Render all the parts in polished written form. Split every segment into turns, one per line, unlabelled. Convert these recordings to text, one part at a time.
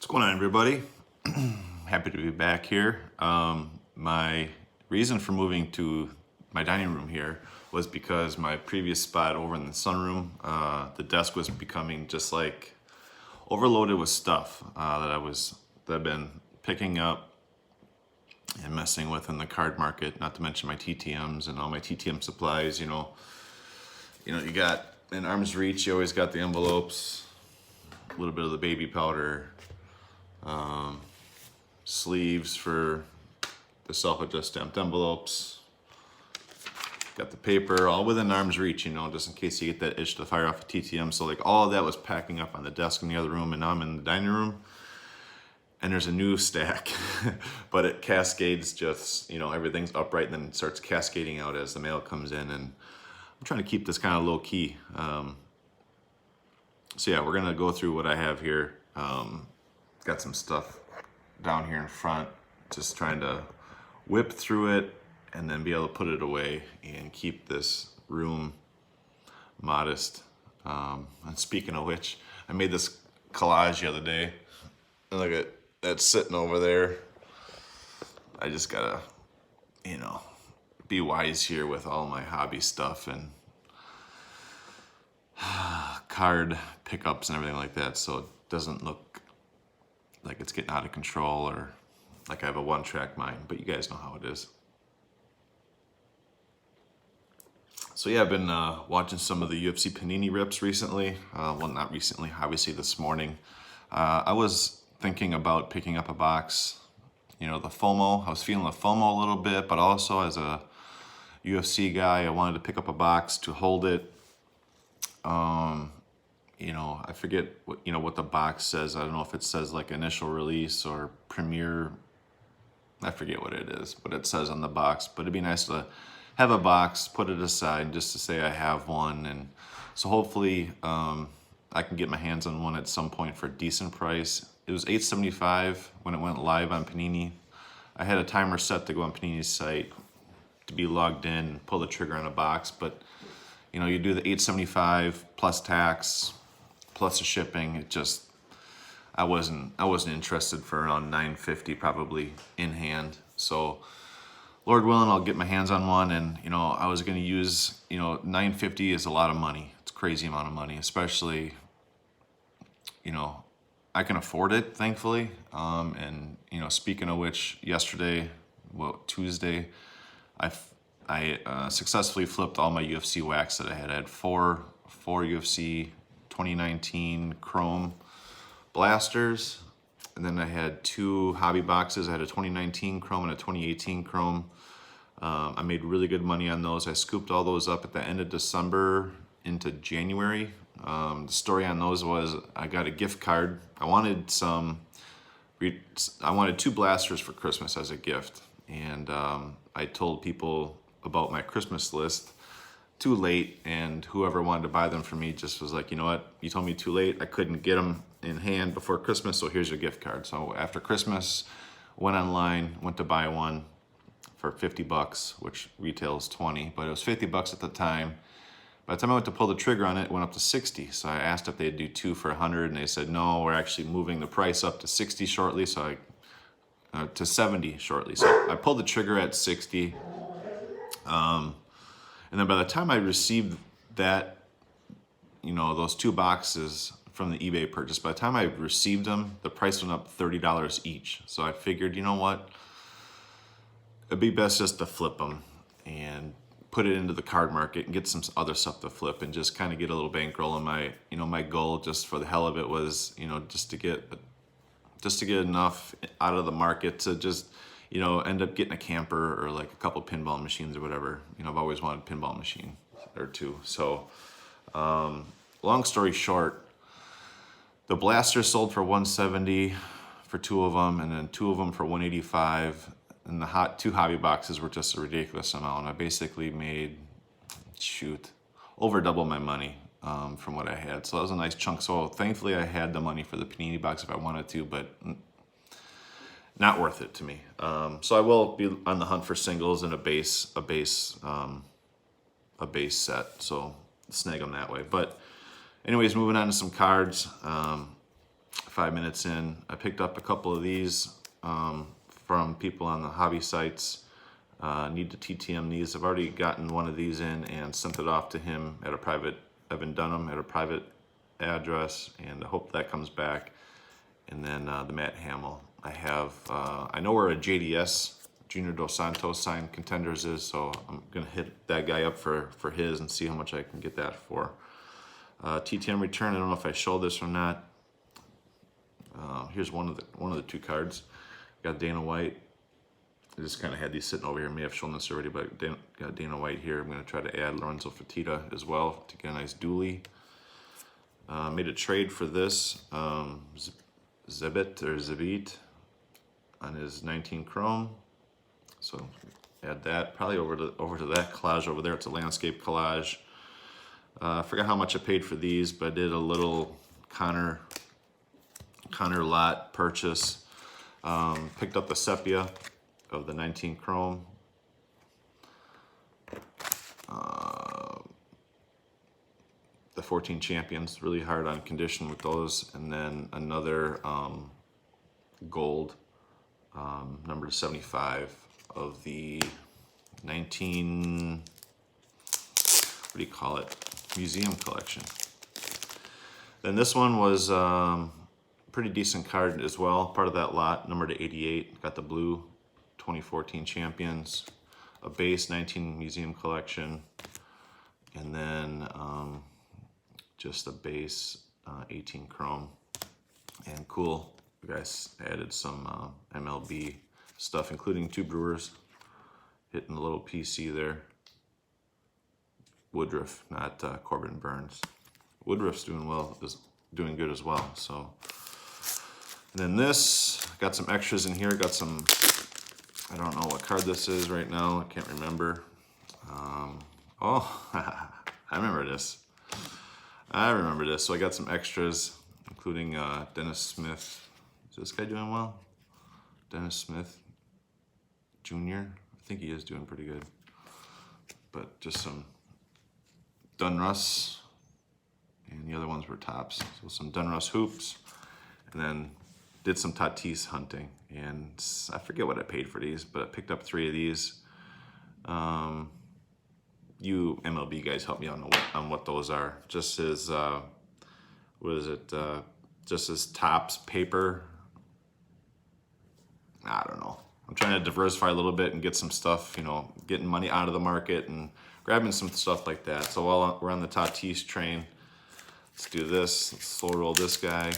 Going on, everybody? Happy to be back here. My reason for moving to my dining room here was because my previous spot over in the sunroom, the desk was becoming just like overloaded with stuff that I've been picking up and messing with in the card market. Not to mention my TTMs and all my TTM supplies. You got in arm's reach. You always got the envelopes, a little bit of the baby powder. Sleeves for the self-adjust stamped envelopes. Got the paper all within arm's reach, just in case you get that itch to fire off a TTM. So like all of that was packing up on the desk in the other room, and now I'm in the dining room and there's a new stack, but it cascades just, everything's upright and then it starts cascading out as the mail comes in, and I'm trying to keep this kind of low key. So yeah, we're gonna go through what I have here. Got some stuff down here in front, just trying to whip through it and then be able to put it away and keep this room modest. And speaking of which, I made this collage the other day. And look at that sitting over there. I just gotta, be wise here with all my hobby stuff and card pickups and everything like that, so it doesn't look like it's getting out of control or like I have a one-track mind, but you guys know how it is. So yeah, I've been watching some of the UFC Panini rips recently. Well, not recently, obviously this morning. I was thinking about picking up a box, the FOMO. I was feeling the FOMO a little bit, but also as a UFC guy, I wanted to pick up a box to hold it. I forget what the box says. I don't know if it says like initial release or premiere. I forget what it is, but it says on the box. But it'd be nice to have a box, put it aside just to say I have one. And so hopefully I can get my hands on one at some point for a decent price. It was $8.75 when it went live on Panini. I had a timer set to go on Panini's site to be logged in and pull the trigger on a box, but you do the $8.75 plus tax, plus the shipping. It just, I wasn't interested for around $9.50 probably in hand. So Lord willing, I'll get my hands on one, and I was going to use, $9.50 is a lot of money. It's a crazy amount of money, especially, I can afford it, thankfully. And speaking of which, yesterday, Tuesday, I successfully flipped all my UFC wax that I had. I had four UFC 2019 Chrome blasters, and then I had two hobby boxes. I had a 2019 Chrome and a 2018 Chrome. I made really good money on those. I scooped all those up at the end of December into January. The story on those was I got a gift card. I wanted two blasters for Christmas as a gift, and I told people about my Christmas list too late, and whoever wanted to buy them for me just was like, you know what, you told me too late, I couldn't get them in hand before Christmas, so here's your gift card. So after Christmas, went online, went to buy one for $50, which retails $20, but it was $50 at the time. By the time I went to pull the trigger on it, it went up to $60. So I asked if they'd do two for $100, and they said no, we're actually moving the price up to $60 shortly, so to $70 shortly. So I pulled the trigger at $60. And then by the time I received that, those two boxes from the eBay purchase, by the time I received them, the price went up $30 each. So I figured, you know what? It'd be best just to flip them and put it into the card market and get some other stuff to flip and just kind of get a little bankroll. And my goal, just for the hell of it, was, just to get enough out of the market to just, end up getting a camper or like a couple pinball machines or whatever. I've always wanted a pinball machine or two. So, long story short, the blaster sold for $170 for two of them, and then two of them for $185. And the two hobby boxes were just a ridiculous amount. I basically made, over double my money from what I had. So that was a nice chunk. So thankfully I had the money for the Panini box if I wanted to, but not worth it to me. So I will be on the hunt for singles and a base set. So snag them that way. But anyways, moving on to some cards. 5 minutes in. I picked up a couple of these from people on the hobby sites. Need to TTM these. I've already gotten one of these in and sent it off to him at a private, Evan Dunham, at a private address, and I hope that comes back. And then the Matt Hamill. I know where a JDS, Junior Dos Santos signed Contenders is, so I'm gonna hit that guy up for his and see how much I can get that for. TTM return, I don't know if I showed this or not. Here's one of the two cards. Got Dana White. I just kind of had these sitting over here. I may have shown this already, but got Dana White here. I'm going to try to add Lorenzo Fertitta as well to get a nice dually. Made a trade for this Zebit on his 19 chrome. So add that probably over to that collage over there. It's a landscape collage. I forgot how much I paid for these, but I did a little Connor lot purchase. Picked up the sepia of the 19 chrome. The 14 champions, really hard on condition with those, and then another gold, number 75 of the 19, what do you call it, museum collection. Then this one was pretty decent card as well, part of that lot, number to 88. Got the blue 2014 champions, a base 19 museum collection, and then just a base 18 chrome. And cool, you guys added some MLB stuff, including two Brewers, hitting the little PC there. Woodruff, not Corbin Burns. Woodruff's doing well, is doing good as well. So, and then this, got some extras in here. Got some, I don't know what card this is right now. I can't remember. I remember this. So I got some extras, including Dennis Smith. Is this guy doing well? Dennis Smith Jr. I think he is doing pretty good. But just some Dunruss, and the other ones were tops. So some Dunruss hoops, and then did some Tatis hunting, and I forget what I paid for these, but I picked up 3 of these. You MLB guys help me on what those are. Just as what is it? Just as tops paper. I don't know. I'm trying to diversify a little bit and get some stuff, you know, getting money out of the market and grabbing some stuff like that. So while we're on the Tatis train, let's do this. Let's slow roll this guy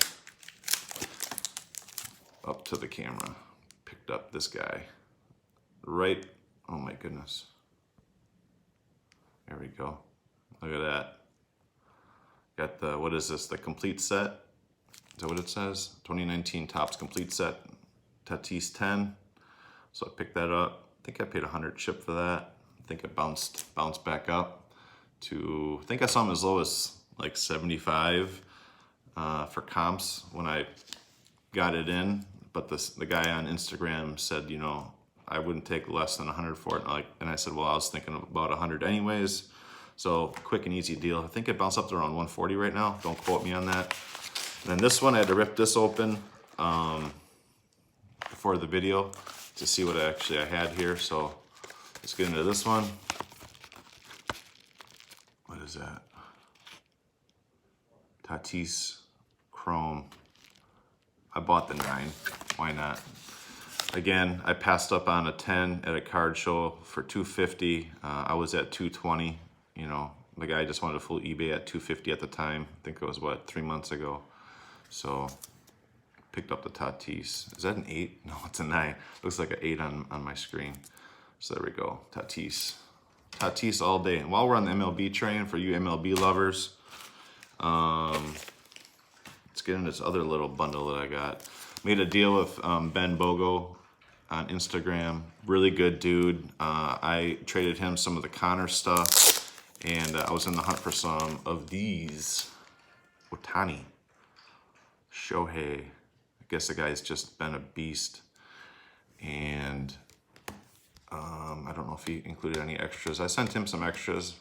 up to the camera. Picked up this guy. Right, oh my goodness. There we go. Look at that. Got the, what is this, the complete set? Is that what it says? 2019 Topps complete set, Tatis 10. So I picked that up. I think I paid 100 chip for that. I think it bounced back up to, I think I saw them as low as like 75 for comps when I got it in. But the guy on Instagram said, you know, I wouldn't take less than 100 for it. And I said, well, I was thinking about 100 anyways. So quick and easy deal. I think it bounced up to around 140 right now. Don't quote me on that. And then this one, I had to rip this open before the video to see what I had here. So let's get into this one. What is that? Tatis Chrome. I bought the 9. Why not? Again, I passed up on a 10 at a card show for $250. I was at $220. You know, the guy just wanted a full eBay at $250 at the time. I think it was, what, 3 months ago. So picked up the Tatis. Is that an 8? No, it's a 9. Looks like an 8 on my screen. So there we go. Tatis. Tatis all day. And while we're on the MLB train, for you MLB lovers, let's get into this other little bundle that I got. Made a deal with Ben Bogo on Instagram. Really good dude. I traded him some of the Connor stuff, and I was in the hunt for some of these. OHTANI. Shohei. I guess the guy's just been a beast. And I don't know if he included any extras. I sent him some extras.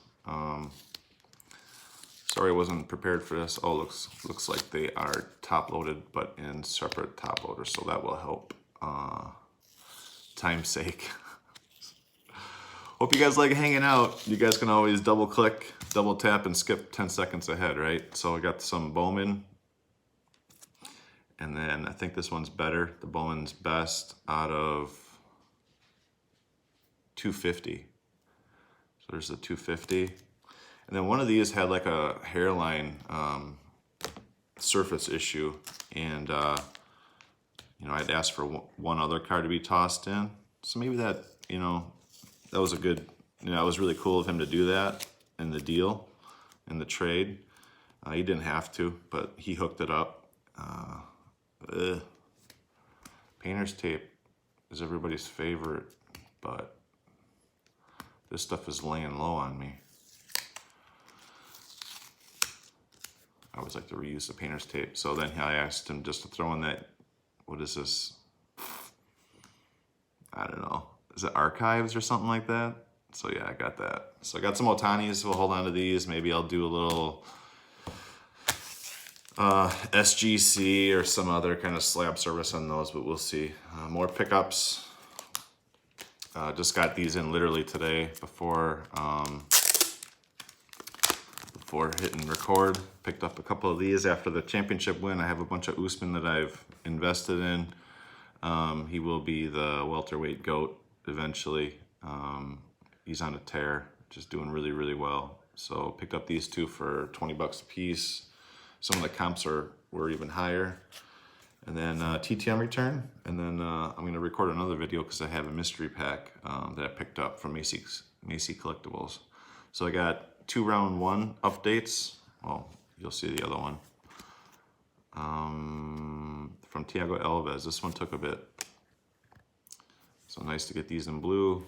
Sorry I wasn't prepared for this. Oh, looks like they are top loaded, but in separate top loaders, so that will help time's sake. Hope you guys like hanging out. You guys can always double click, double tap, and skip 10 seconds ahead, right? So I got some Bowman, and then I think this one's better. The Bowman's best out of 250. So there's the 250. And then one of these had like a hairline surface issue, and you know, I'd asked for one other card to be tossed in. So maybe that, you know, that was a good, you know, it was really cool of him to do that in the deal, in the trade. He didn't have to, but he hooked it up. Painter's tape is everybody's favorite, but this stuff is laying low on me. I always like to reuse the painter's tape. So then I asked him just to throw in that, what is this? I don't know. Is it archives or something like that? So yeah, I got that. So I got some OHTANIs. We'll hold on to these. Maybe I'll do a little SGC or some other kind of slab service on those, but we'll see. More pickups. Just got these in literally today before hitting record. Picked up a couple of these after the championship win. I have a bunch of Usman that I've invested in. He will be the welterweight GOAT eventually. He's on a tear, just doing really, really well. So picked up these two for 20 bucks a piece. Some of the comps were even higher. And then TTM return. And then I'm going to record another video because I have a mystery pack that I picked up from Macy Collectibles. So I got 2 round 1 updates. Well, you'll see the other one. From Thiago Alves. This one took a bit. So nice to get these in blue.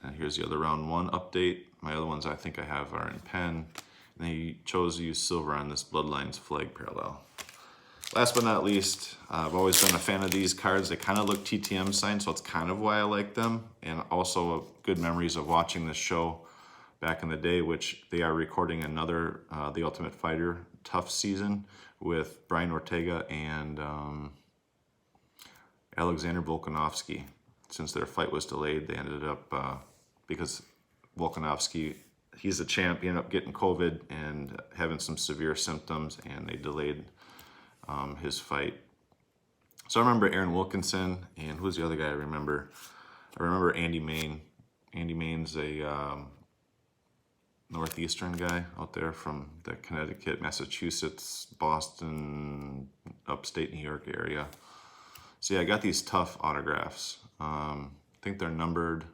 And here's the other round 1 update. My other ones I think I have are in pen. And he chose to use silver on this Bloodlines flag parallel. Last but not least, I've always been a fan of these cards. They kind of look TTM signed, so it's kind of why I like them. And also good memories of watching this show back in the day, which they are recording another The Ultimate Fighter tough season with Brian Ortega and Alexander Volkanovski. Since their fight was delayed, they ended up, because Volkanovski, he's the champ, he ended up getting COVID and having some severe symptoms, and they delayed his fight. So I remember Aaron Wilkinson, and who's the other guy I remember? I remember Andy Main. Andy Main's a Northeastern guy out there from the Connecticut, Massachusetts, Boston, upstate New York area. So yeah, I got these tough autographs. I think they're numbered.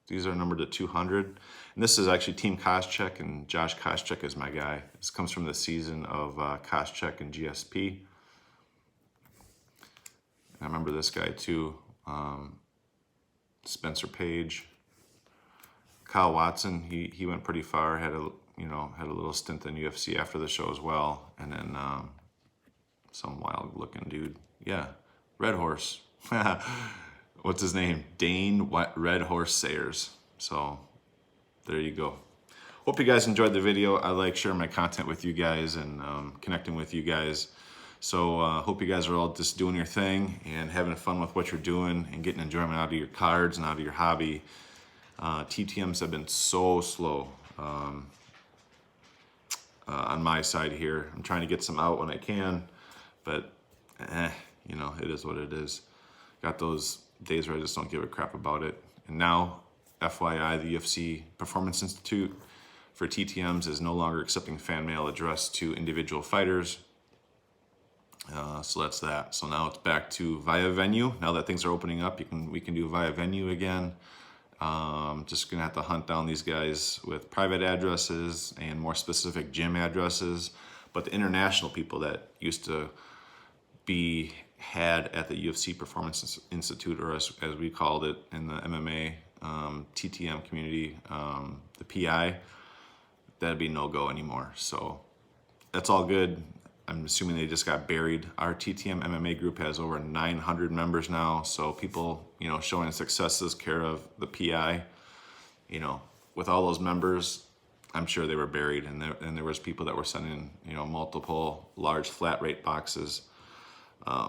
These are numbered to 200. And this is actually Team Koscheck, and Josh Koscheck is my guy. This comes from the season of Koscheck and GSP. And I remember this guy too. Spencer Page. Kyle Watson, he went pretty far, had a little stint in UFC after the show as well. And then some wild looking dude. Yeah, Red Horse. What's his name? Dane Red Horse Sayers. So there you go. Hope you guys enjoyed the video. I like sharing my content with you guys and connecting with you guys. So hope you guys are all just doing your thing and having fun with what you're doing and getting enjoyment out of your cards and out of your hobby. TTMs have been so slow on my side here. I'm trying to get some out when I can, but you know, it is what it is. Got those days where I just don't give a crap about it. And now, FYI, the UFC Performance Institute for TTMs is no longer accepting fan mail addressed to individual fighters. So that's that. So now it's back to via venue. Now that things are opening up, we can do via venue again. Just gonna have to hunt down these guys with private addresses and more specific gym addresses. But the international people that used to be had at the UFC Performance Institute, or as we called it in the MMA TTM community, the PI, that'd be no go anymore. So that's all good. I'm assuming they just got buried. Our TTM MMA group has over 900 members now. So people, you know, showing successes care of the PI, you know, with all those members, I'm sure they were buried, and there was people that were sending, you know, multiple large flat rate boxes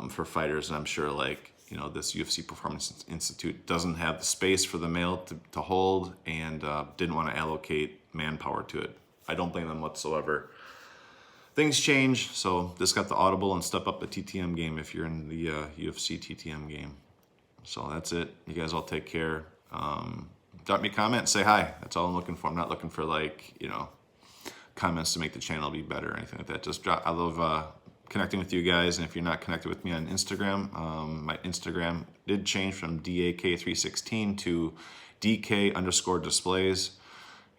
for fighters, and I'm sure, like, you know, this UFC Performance Institute doesn't have the space for the mail to hold, and didn't want to allocate manpower to it. I don't blame them whatsoever. Things change, so this got the audible and step up the TTM game if you're in the UFC TTM game. So that's it. You guys all take care. Drop me a comment, say hi. That's all I'm looking for. I'm not looking for, like, you know, comments to make the channel be better or anything like that. Just drop. I love connecting with you guys. And if you're not connected with me on Instagram, my Instagram did change from DAK316 to DK_displays.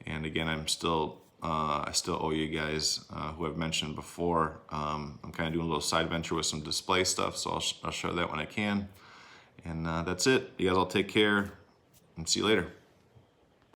And again, I still owe you guys who I've mentioned before. I'm kind of doing a little side venture with some display stuff, so I'll share that when I can. And that's it. You guys all take care, and see you later.